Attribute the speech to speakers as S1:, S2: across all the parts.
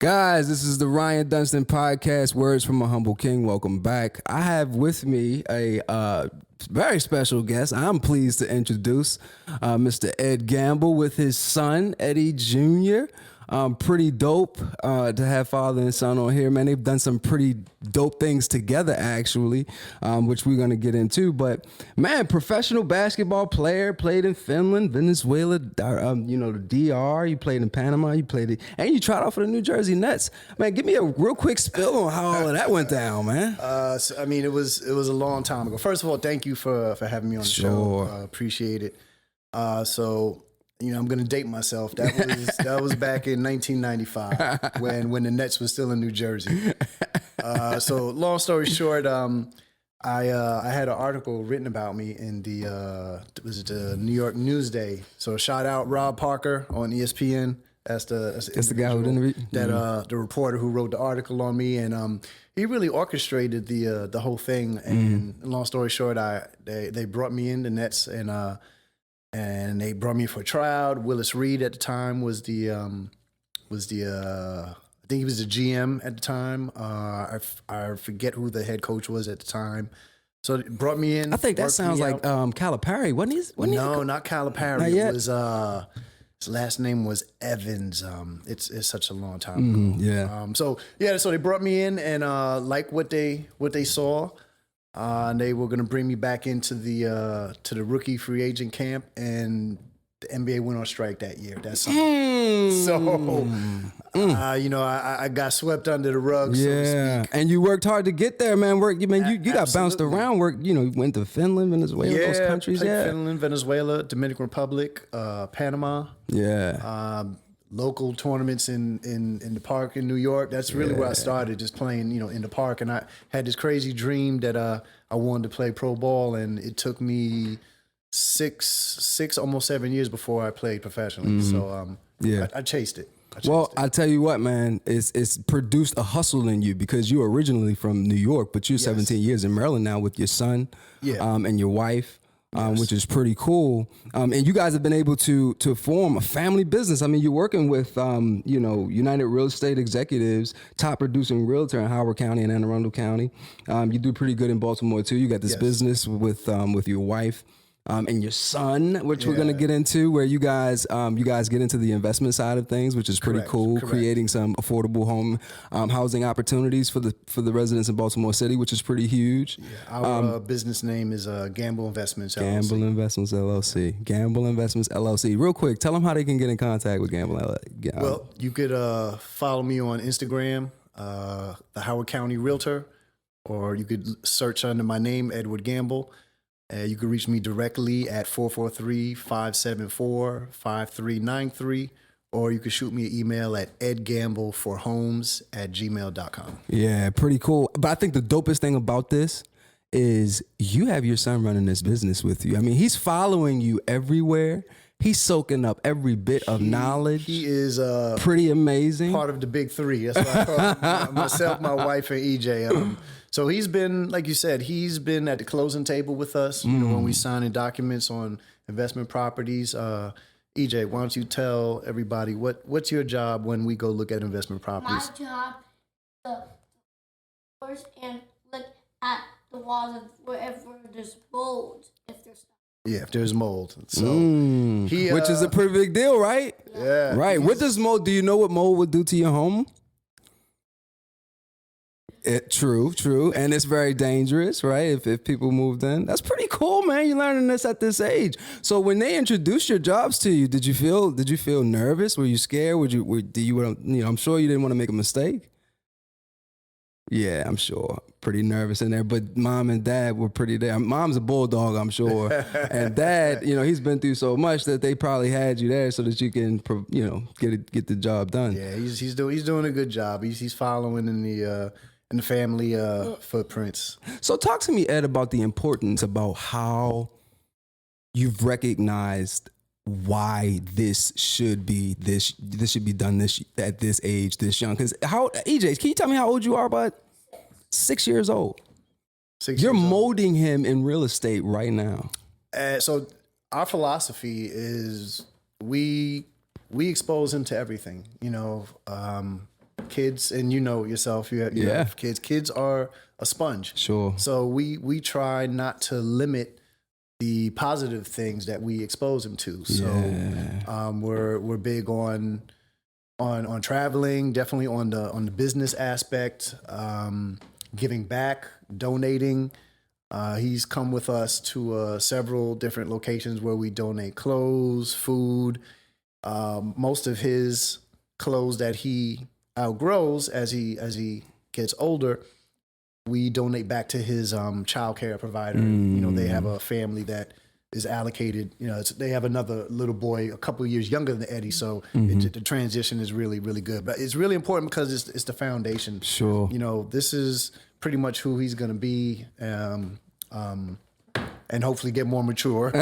S1: Guys, this is the Ryan Dunston Podcast Words from a Humble King. Welcome back. I have with me a very special guest. I'm pleased to introduce Mr. Ed Gamble with his son, Eddie Jr. Pretty dope to have father and son on here, man. They've done some pretty dope things together, actually, which we're going to get into. But, man, professional basketball player, played in Finland, Venezuela, the DR. You played in Panama. And you tried out for the New Jersey Nets. Man, give me a real quick spill on how all of that went down, man.
S2: It was a long time ago. First of all, thank you for having me on the show. Appreciate it. I'm going to date myself. That was back in 1995 when the Nets was still in New Jersey. So long story short, I had an article written about me in the New York Newsday. So shout out Rob Parker on ESPN. That's the guy who interviewed the reporter who wrote the article on me, and he really orchestrated the whole thing. And long story short, they brought me in the Nets, and they brought me for a tryout. Willis Reed at the time was the I think he was the GM at the time. I forget who the head coach was at the time. So it brought me in.
S1: I think that sounds like Calipari, wasn't he?
S2: No, not Calipari.
S1: Not yet.
S2: It was his last name was Evans. It's such a long time ago. So they brought me in and like what they saw. And they were going to bring me back into the rookie free agent camp, and the NBA went on strike that year. That's something. I got swept under the rug. So to speak.
S1: And you worked hard to get there, man. You got bounced around. You went to Finland, Venezuela, those countries.
S2: Finland, Venezuela, Dominican Republic, Panama. Local tournaments in the park in New York. That's really where I started, just playing, in the park. And I had this crazy dream that I wanted to play pro ball, and it took me six, almost 7 years before I played professionally. So I chased it.
S1: I tell you what, man, it's produced a hustle in you because you were originally from New York, but you're 17 years in Maryland now with your son and your wife. Which is pretty cool. And you guys have been able to form a family business. I mean, you're working with, United Real Estate Executives, top producing realtor in Howard County and Anne Arundel County. You do pretty good in Baltimore too. You got this business with your wife. And your son, which we're going to get into, where you guys get into the investment side of things, which is pretty cool, creating some affordable home housing opportunities for the residents in Baltimore City, which is pretty huge.
S2: Our business name is Gamble Investments LLC.
S1: Gamble Investments LLC. Gamble Investments LLC. Real quick, tell them how they can get in contact with Gamble.
S2: Well, you could follow me on Instagram, the Howard County Realtor, or you could search under my name, Edward Gamble. You can reach me directly at 443-574-5393, or you can shoot me an email at edgambleforhomes@gmail.com.
S1: Yeah, pretty cool. But I think the dopest thing about this is you have your son running this business with you. I mean, he's following you everywhere. He's soaking up every bit of knowledge.
S2: He is
S1: pretty amazing.
S2: Part of the big three. That's what I call myself, my wife, and EJ. So he's been, like you said, he's been at the closing table with us, when we signing documents on investment properties. EJ, why don't you tell everybody what's your job when we go look at investment properties?
S3: My job is to and look at the walls of wherever there's mold, if there's
S2: if there's mold. So
S1: which is a pretty big deal, right?
S2: Yeah.
S1: Right. What does mold? Do you know what mold would do to your home? True. And it's very dangerous, right? If people moved in. That's pretty cool, man. You're learning this at this age. So when they introduced your jobs to you, did you feel nervous? Were you scared? I'm sure you didn't want to make a mistake. Yeah, I'm sure. Pretty nervous in there. But mom and dad were pretty there. Mom's a bulldog, I'm sure. And dad, he's been through so much that they probably had you there so that you can, get the job done.
S2: Yeah, he's doing a good job. He's following in the family footprints.
S1: So talk to me, Ed, about the importance about how you've recognized why this should be done at this age, this young. Because EJ, can you tell me how old you are, bud? 6 years old. You're molding him in real estate right now.
S2: So our philosophy is we expose him to everything. kids, and you know yourself, you have kids. Kids are a sponge.
S1: Sure.
S2: So we try not to limit the positive things that we expose them to. So we're big on traveling, definitely on the business aspect, giving back, donating. He's come with us to several different locations where we donate clothes, food. Most of his clothes that he outgrows as he gets older, we donate back to his child care provider. You know, they have a family that is allocated. You know, they have another little boy a couple of years younger than Eddie, so the transition is really, really good. But it's really important because it's the foundation.
S1: Sure.
S2: You know, this is pretty much who he's going to be. And hopefully get more mature.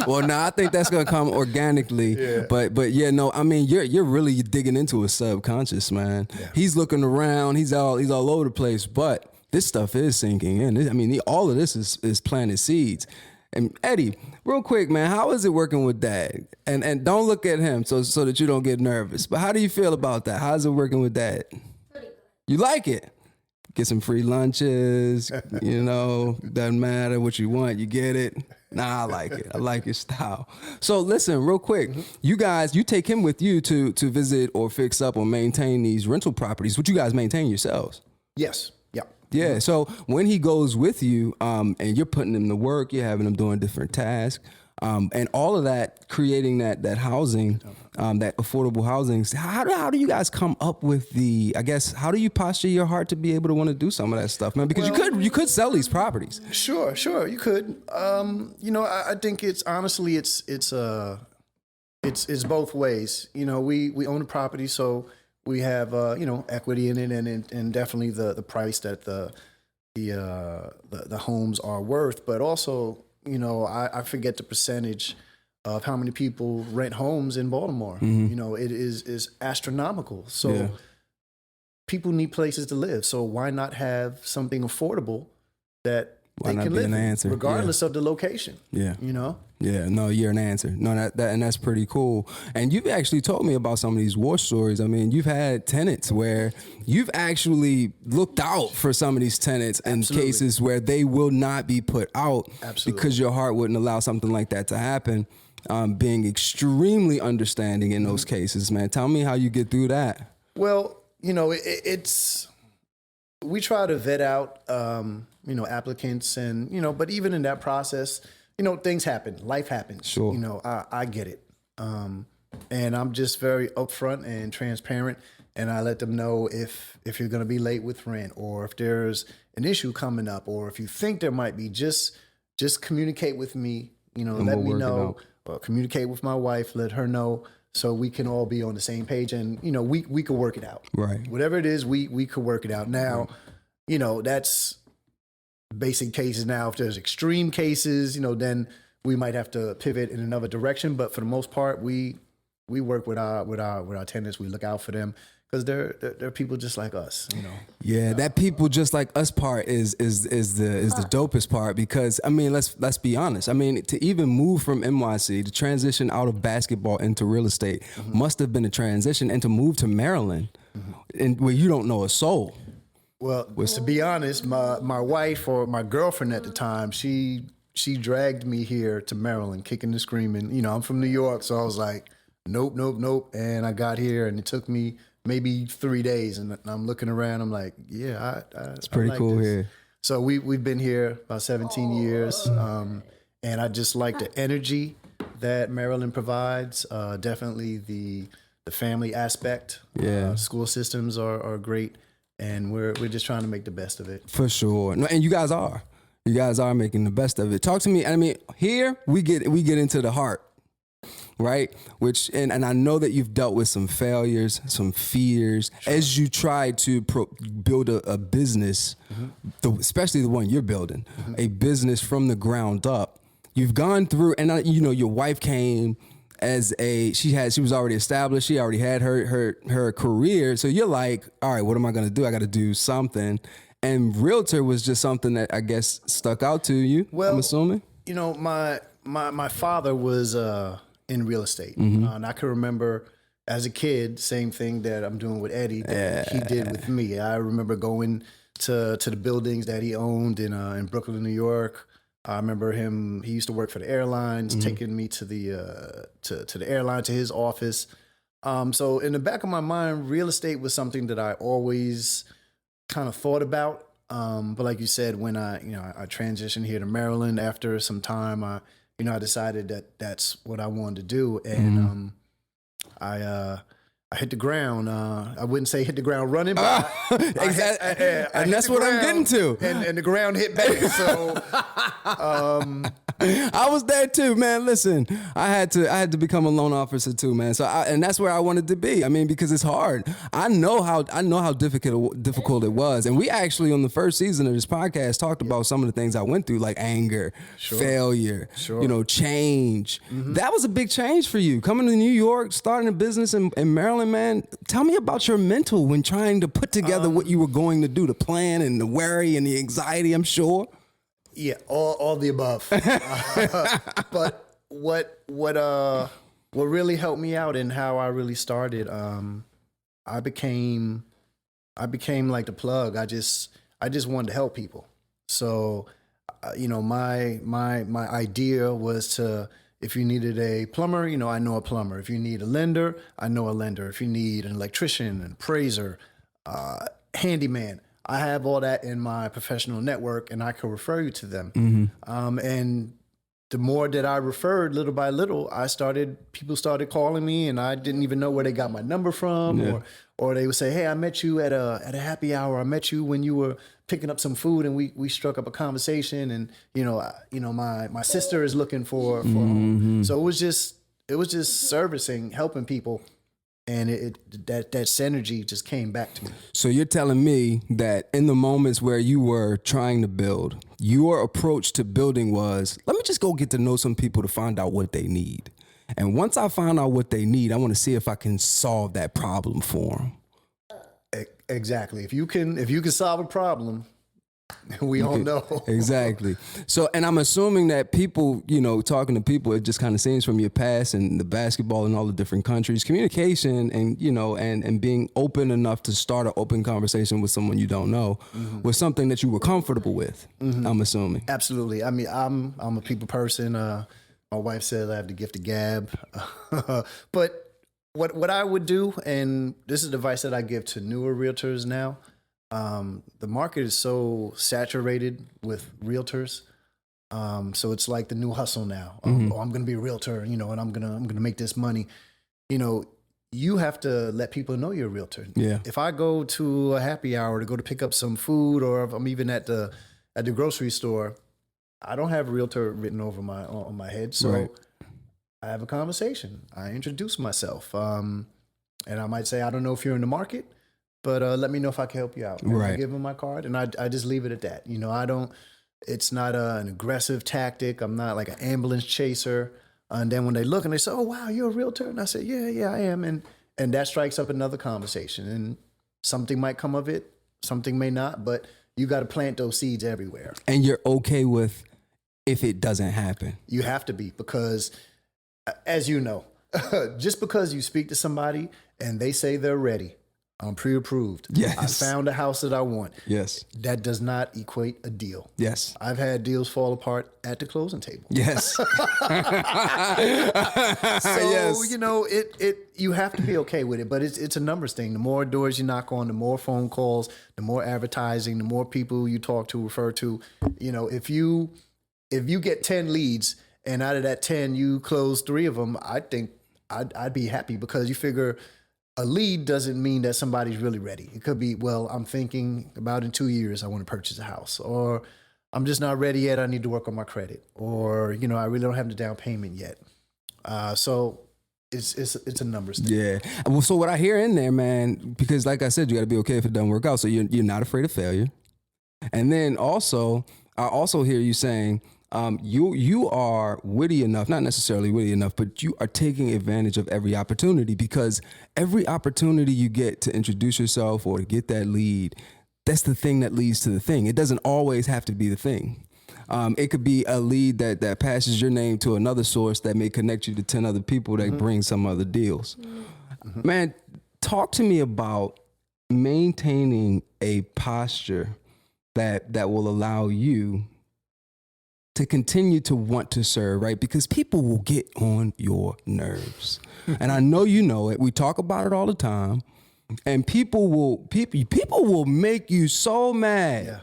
S1: Well, no, I think that's gonna come organically.
S2: Yeah.
S1: But yeah, no, I mean you're really digging into his subconscious, man. Yeah. He's looking around, he's all over the place, but this stuff is sinking in. I mean, all of this is planting seeds. And Eddie, real quick, man, how is it working with Dad? And don't look at him so that you don't get nervous. But how do you feel about that? How's it working with Dad?
S3: Pretty good.
S1: You like it? Get some free lunches, you know, doesn't matter what you want, you get it. Nah, I like it. I like your style. So listen, real quick, you guys, you take him with you to visit or fix up or maintain these rental properties, which you guys maintain yourselves.
S2: Yes. Yeah.
S1: Yeah. So when he goes with you, and you're putting him to work, you're having him doing different tasks, and all of that, creating that housing, that affordable housing. How do you guys come up with how do you posture your heart to be able to want to do some of that stuff, man? Because you could sell these properties.
S2: Sure, you could. You know, I think it's honestly it's both ways. You know, we own the property, so we have you know, equity in it, and definitely the price that the homes are worth, but also, you know, I forget the percentage of how many people rent homes in Baltimore. You know, it is astronomical. So people need places to live. So why not have something affordable that they can live in, regardless of the location? Yeah. You know?
S1: Yeah, no, you're an answer. No, and that's pretty cool. And you've actually told me about some of these war stories. I mean, you've had tenants where you've actually looked out for some of these tenants in cases where they will not be put out because your heart wouldn't allow something like that to happen. Being extremely understanding in those cases, man. Tell me how you get through that.
S2: Well, you know, it's we try to vet out, you know, applicants, and you know, but even in that process, you know, things happen, life happens.
S1: Sure.
S2: You know, I get it. And I'm just very upfront and transparent, and I let them know if you're going to be late with rent, or if there's an issue coming up, or if you think there might be, just communicate with me, you know, let me know, or communicate with my wife, let her know, so we can all be on the same page, and, you know, we could work it out.
S1: Right.
S2: Whatever it is, we could work it out. Now, you know, that's basic cases. Now, if there's extreme cases, you know, then we might have to pivot in another direction. But for the most part, we work with our tenants. We look out for them because they're people just like us, you know.
S1: Yeah, that people just like us part is the dopest part, because I mean, let's be honest. I mean, to even move from NYC, to transition out of basketball into real estate, must have been a transition, and to move to Maryland, and where you don't know a soul.
S2: Well, to be honest, my wife, or my girlfriend at the time, she dragged me here to Maryland, kicking and screaming. You know, I'm from New York, so I was like, nope. And I got here, and it took me maybe 3 days, and I'm looking around. I'm like, yeah,
S1: it's pretty
S2: like
S1: cool
S2: this.
S1: here.
S2: So we've been here about 17 years, and I just like the energy that Maryland provides. Definitely the family aspect.
S1: Yeah,
S2: school systems are great. And we're just trying to make the best of it.
S1: For sure. No, and you guys are. You guys are making the best of it. Talk to me. I mean, here we get into the heart, right? Which and I know that you've dealt with some failures, some fears, as you try to build a business, especially the one you're building, a business from the ground up. You've gone through, and you know, your wife came as she was already established. She already had her career. So you're like, all right, what am I going to do? I got to do something. And realtor was just something that I guess stuck out to you. Well, I'm assuming.
S2: You know, my father was in real estate, and I can remember, as a kid, same thing that I'm doing with Eddie that he did with me. I remember going to the buildings that he owned in Brooklyn, New York. I remember he used to work for the airlines, taking me to the airline, to his office. So in the back of my mind, real estate was something that I always kind of thought about. But like you said, when I transitioned here to Maryland after some time, I decided that that's what I wanted to do. And I hit the ground. I wouldn't say hit the ground running, but
S1: exactly. And that's what I'm getting to.
S2: And the ground hit back. So
S1: I was there too, man. Listen, I had to become a loan officer too, man. So and that's where I wanted to be. I mean, because it's hard. I know how difficult it was. And we actually on the first season of this podcast talked about some of the things I went through, like anger, failure, change. That was a big change for you. Coming to New York, starting a business in Maryland, man. Tell me about your mental when trying to put together what you were going to do, the plan and the worry and the anxiety, I'm sure.
S2: Yeah, all the above. But what really helped me out and how I really started, I became like the plug. I just wanted to help people. So, my idea was to, if you needed a plumber, I know a plumber. If you need a lender, I know a lender. If you need an electrician, an appraiser, handyman, I have all that in my professional network, and I can refer you to them. And the more that I referred, little by little, people started calling me, and I didn't even know where they got my number from, or they would say, "Hey, I met you at a happy hour. I met you when you were picking up some food, and we struck up a conversation, and my sister is looking for a home." So it was just servicing, helping people. And that synergy just came back to me.
S1: So you're telling me that in the moments where you were trying to build, your approach to building was, let me just go get to know some people to find out what they need. And once I find out what they need, I want to see if I can solve that problem for them.
S2: Exactly. If you can solve a problem, we all know.
S1: Exactly. So, and I'm assuming that people, talking to people, it just kind of seems from your past and the basketball in all the different countries, communication and, and being open enough to start an open conversation with someone you don't know was something that you were comfortable with, I'm assuming.
S2: Absolutely. I mean, I'm a people person. My wife says I have the gift of gab. But what I would do, and this is advice that I give to newer realtors now, the market is so saturated with realtors. So it's like the new hustle now. I'm going to be a realtor, and I'm going to make this money. You have to let people know you're a realtor.
S1: Yeah.
S2: If I go to a happy hour to go to pick up some food, or if I'm even at the grocery store, I don't have realtor written over on my head. So I have a conversation. I introduce myself. And I might say, I don't know if you're in the market, but let me know if I can help you out. And I give them my card, and I just leave it at that. It's not an aggressive tactic. I'm not like an ambulance chaser. And then when they look and they say, "Oh, wow, you're a realtor," and I say, "Yeah, I am," and that strikes up another conversation, and something might come of it, something may not, but you got to plant those seeds everywhere.
S1: And you're okay with if it doesn't happen.
S2: You have to be, because as you know, just because you speak to somebody and they say they're ready, I'm pre-approved.
S1: Yes.
S2: I found a house that I want.
S1: Yes.
S2: That does not equate a deal.
S1: Yes.
S2: I've had deals fall apart at the closing table.
S1: Yes.
S2: So, you have to be okay with it, but it's a numbers thing. The more doors you knock on, the more phone calls, the more advertising, the more people you talk to, refer to. If you get 10 leads and out of that 10 you close 3 of them, I think I'd be happy, because you figure a lead doesn't mean that somebody's really ready. It could be, well, I'm thinking about in 2 years I want to purchase a house, or I'm just not ready yet, I need to work on my credit, or I really don't have the down payment yet. So it's a numbers thing.
S1: Yeah. Well, so what I hear in there, man, because like I said, you got to be okay if it doesn't work out. So you're not afraid of failure. And then also, I also hear you saying, you are witty enough, not necessarily witty enough, but you are taking advantage of every opportunity, because every opportunity you get to introduce yourself or to get that lead, that's the thing that leads to the thing. It doesn't always have to be the thing. It could be a lead that passes your name to another source that may connect you to 10 other people that bring some other deals. Man, talk to me about maintaining a posture that will allow you to continue to want to serve, right? Because people will get on your nerves. And I know you know it. We talk about it all the time. And people will make you so mad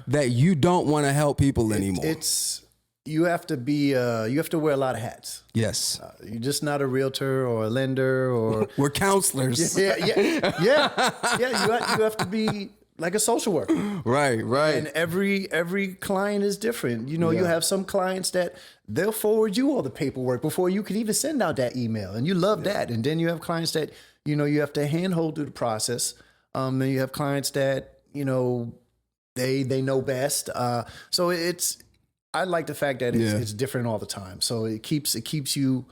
S1: that you don't want to help people anymore.
S2: You have to be you have to wear a lot of hats.
S1: Yes.
S2: You're just not a realtor or a lender or
S1: we're counselors.
S2: Yeah. You have to be like a social worker.
S1: Right.
S2: And every client is different. You have some clients that they'll forward you all the paperwork before you can even send out that email, and you love that. And then you have clients that you have to handhold through the process. Then you have clients that they know best. So I like the fact that it's different all the time. So it keeps you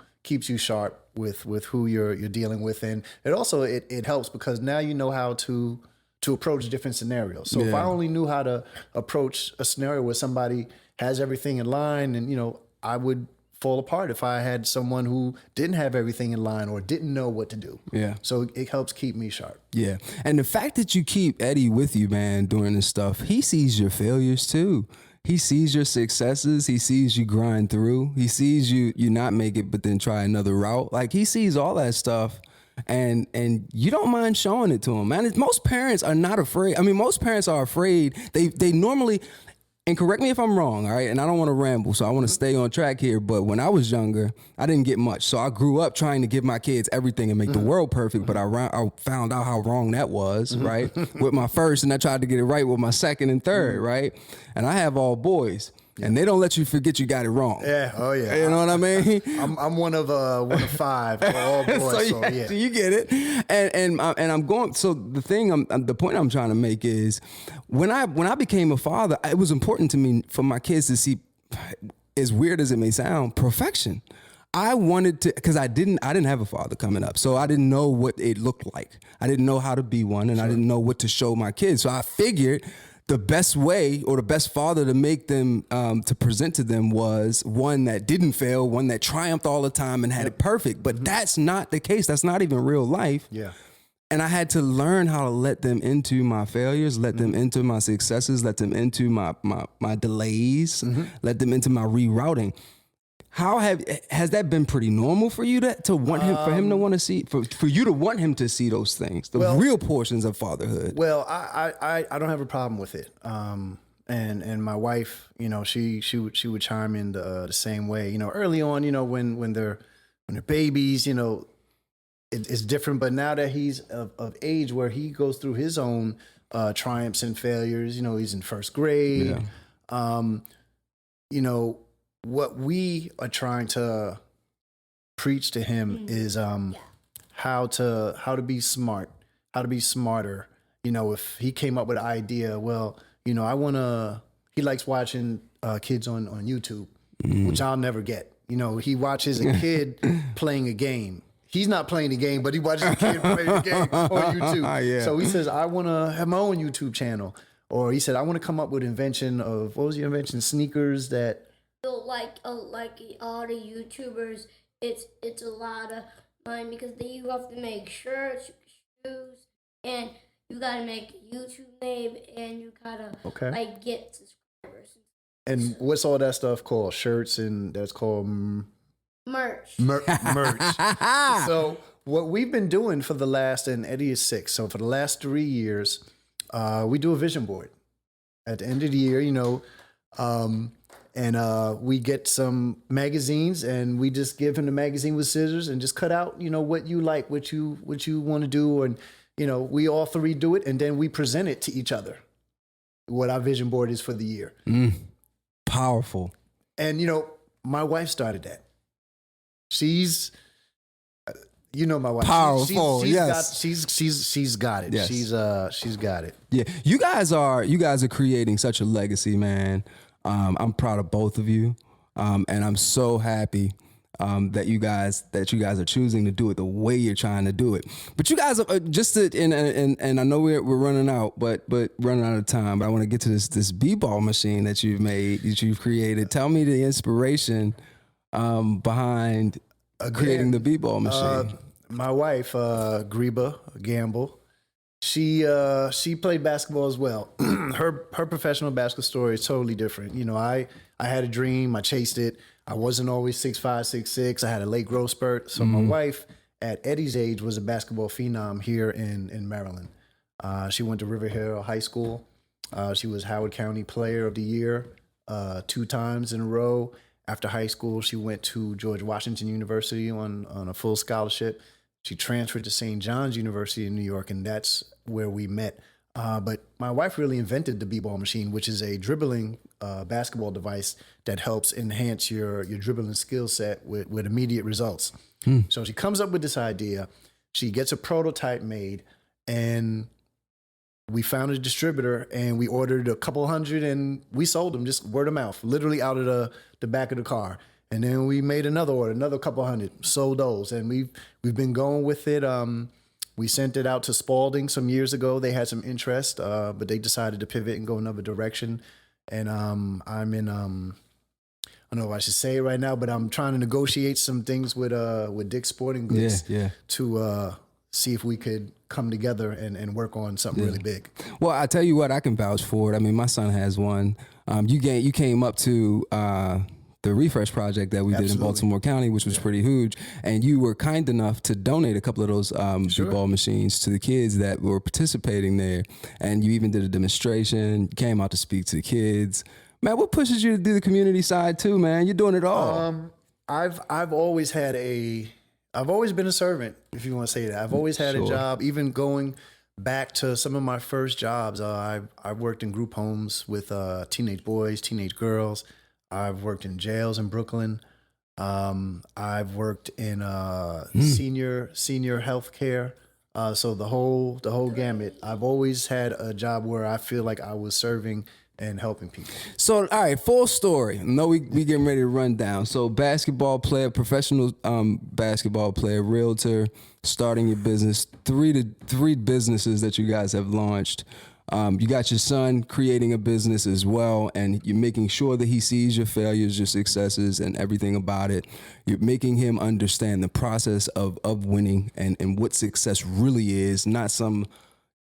S2: sharp with who you're dealing with, and it also it helps because now you know how to approach different scenarios. So if I only knew how to approach a scenario where somebody has everything in line, and I would fall apart if I had someone who didn't have everything in line or didn't know what to do. Yeah. So it helps keep me sharp. Yeah.
S1: And the fact that you keep Eddie with you, man, during this stuff, he sees your failures too. He sees your successes. He sees you grind through. He sees you not make it, but then try another route. Like, he sees all that stuff. And you don't mind showing it to him, man. Most parents are not afraid. I mean, most parents are afraid. They normally, and correct me if I'm wrong, all right? And I don't want to ramble, so I want to stay on track here. But when I was younger, I didn't get much. So I grew up trying to give my kids everything and make the world perfect. But I found out how wrong that was, right? With my first, and I tried to get it right with my second and third, right? And I have all boys. And they don't let you forget you got it wrong.
S2: Yeah, oh yeah.
S1: You know what I mean?
S2: I'm one of five, all boys. So
S1: you get it. And I'm going. So the point I'm trying to make is, when I became a father, it was important to me for my kids to see, as weird as it may sound, perfection. I wanted to, because I didn't have a father coming up, so I didn't know what it looked like. I didn't know how to be one, and I didn't know what to show my kids. So I figured the best way, or the best father to make them, to present to them, was one that didn't fail, one that triumphed all the time and had it perfect. But that's not the case. That's not even real life. Yeah. And I had to learn how to let them into my failures, let them into my successes, let them into my delays, let them into my rerouting. How has that been pretty normal for you to want him, for him to want to see, for you to want him to see those things, the real portions of fatherhood?
S2: Well, I don't have a problem with it. And my wife, she would chime in the same way. Early on, when they're babies, it's different. But now that he's of age where he goes through his own triumphs and failures, he's in first grade. What we are trying to preach to him is how to be smart, how to be smarter. If he came up with an idea, he likes watching kids on YouTube, which I'll never get. He watches a kid playing a game. He's not playing the game, but he watches a kid playing the game on YouTube. So he says, I want to have my own YouTube channel. Or he said, I want to come up with invention of, what was your invention? Sneakers that...
S3: So like all the YouTubers, it's a lot of money because you have to make shirts, shoes, and you gotta make a YouTube name, and you gotta get subscribers.
S2: And what's all that stuff called? Shirts, and that's called
S3: merch.
S2: Merch. So what we've been doing for the last, and Eddie is 6, so for the last 3 years, we do a vision board at the end of the year. And we get some magazines, and we just give him the magazine with scissors and just cut out, what you like, what you want to do. And, we all three do it, and then we present it to each other, what our vision board is for the year.
S1: Powerful.
S2: And, my wife started that. She's, my wife.
S1: Powerful.
S2: She's got it. Yes. She's got it.
S1: Yeah. You guys are creating such a legacy, man. I'm proud of both of you, and I'm so happy that you guys are choosing to do it the way you're trying to do it. But you guys are and I know we're running out, but running out of time. But I want to get to this b-ball machine that you've created. Tell me the inspiration behind creating the b-ball machine.
S2: My wife, Greba Gamble, she played basketball as well. Her professional basketball story is totally different. You know, I had a dream, I chased it. I wasn't always 6'5", 6'6". I had a late growth spurt. So my wife, at Eddie's age, was a basketball phenom here in Maryland. She went to River Hill High School. She was Howard County Player of the Year 2 times in a row. After high school, she went to George Washington University on a full scholarship. She transferred to St. John's University in New York, and that's where we met. But my wife really invented the b-ball machine, which is a dribbling basketball device that helps enhance your dribbling skill set with immediate results. So she comes up with this idea. She gets a prototype made, and we found a distributor, and we ordered a couple hundred, and we sold them just word of mouth, literally out of the back of the car. And then we made another order, another couple hundred, sold those, and we've been going with it. We sent it out to Spalding some years ago. They had some interest, but they decided to pivot and go another direction. And I'm in, I don't know if I should say it right now, but I'm trying to negotiate some things with Dick's Sporting Goods to see if we could come together and work on something really big.
S1: Well, I tell you what, I can vouch for it. I mean, my son has one. You came up to the refresh project that we did in Baltimore County, which was pretty huge. And you were kind enough to donate a couple of those b-ball machines to the kids that were participating there. And you even did a demonstration, came out to speak to the kids. Man, what pushes you to do the community side too, man? You're doing it all.
S2: I've always been a servant, if you want to say that. I've always had a job, even going back to some of my first jobs. I worked in group homes with teenage boys, teenage girls. I've worked in jails in Brooklyn. I've worked in senior health care. So the whole gamut. I've always had a job where I feel like I was serving and helping people. So,
S1: all right, full story. No, we getting ready to run down. So, basketball player, professional basketball player, realtor, starting your business, three businesses that you guys have launched. You got your son creating a business as well, and you're making sure that he sees your failures, your successes, and everything about it. You're making him understand the process of winning and what success really is, not some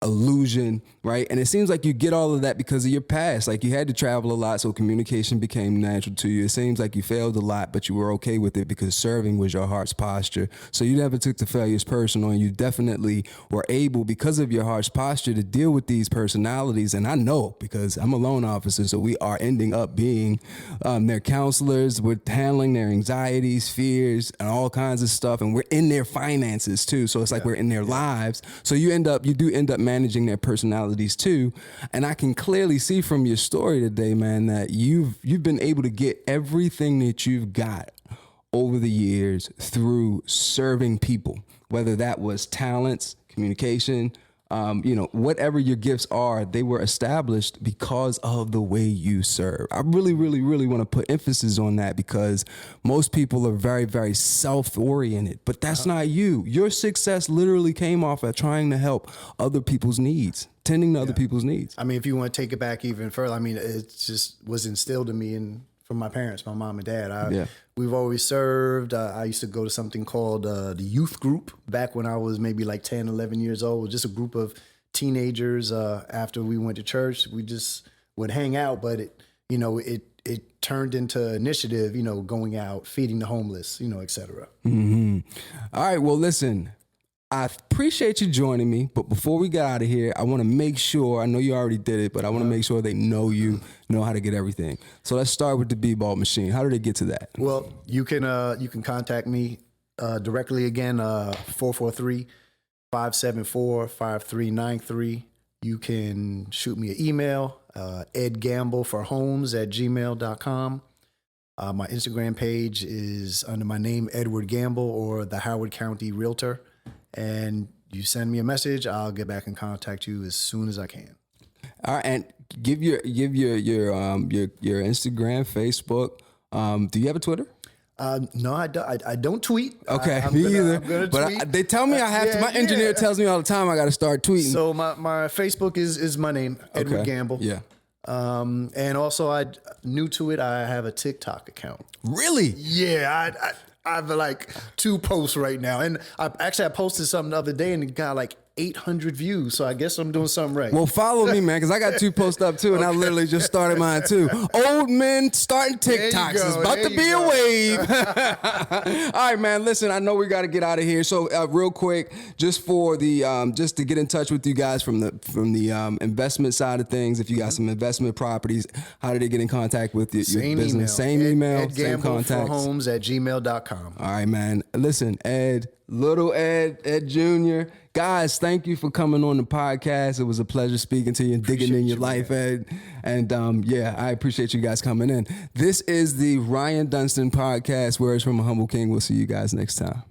S1: illusion, right? And it seems like you get all of that because of your past. Like, you had to travel a lot, so communication became natural to you. It seems like you failed a lot, but you were okay with it because serving was your heart's posture. So you never took the failures personal, and you definitely were able, because of your heart's posture, to deal with these personalities. And I know, because I'm a loan officer, so we are ending up being their counselors. We're handling their anxieties, fears, and all kinds of stuff. And we're in their finances too. So it's like we're in their lives. So you do end up managing their personalities too. And I can clearly see from your story today, man, that you've been able to get everything that you've got over the years through serving people, whether that was talents, communication, whatever your gifts are, they were established because of the way you serve. I really, really, really want to put emphasis on that, because most people are very, very self-oriented, but that's not you. Your success literally came off of trying to help other people's needs, tending to other people's needs.
S2: I mean, if you want to take it back even further, I mean, it just was instilled in me from my parents, my mom and dad. We've always served. I used to go to something called the youth group back when I was maybe like 10, 11 years old. It was just a group of teenagers. After we went to church, we just would hang out, but it turned into initiative, going out, feeding the homeless, et cetera.
S1: Mm-hmm. All right. Well, listen, I appreciate you joining me, but before we get out of here, I want to make sure, I know you already did it, but I want to make sure they know you, know how to get everything. So let's start with the b-ball machine. How do they get to that?
S2: Well, you can contact me directly again, 443-574-5393. You can shoot me an email, edgambleforhomes@gmail.com. My Instagram page is under my name, Edward Gamble, or the Howard County Realtor. And you send me a message, I'll get back and contact you as soon as I can.
S1: All right, and give your Instagram, Facebook. Do you have a Twitter?
S2: No, I don't tweet.
S1: Okay, me either. But they tell me I have to. My engineer tells me all the time I got to start tweeting.
S2: So my Facebook is my name, Edward Gamble.
S1: Yeah.
S2: And also, new to it, I have a TikTok account.
S1: Really?
S2: Yeah. have like 2 posts right now. And I posted something the other day and it got like 800 views. So I guess I'm doing something right.
S1: Well, follow me, man, because I got 2 posts up too, and I literally just started mine too. Old men starting TikToks. It's about to be a wave. All right, man. Listen, I know we got to get out of here. So real quick, just for the just to get in touch with you guys from the investment side of things. If you got some investment properties, how do they get in contact with your business?
S2: Email.
S1: Same email,
S2: Ed
S1: same contacts.
S2: homes@gmail.com.
S1: All right, man. Listen, Ed, little Ed Jr. Guys, thank you for coming on the podcast. It was a pleasure speaking to you and digging in your life, Ed. And yeah, I appreciate you guys coming in. This is the Ryan Dunston Podcast Words from a Humble King. We'll see you guys next time.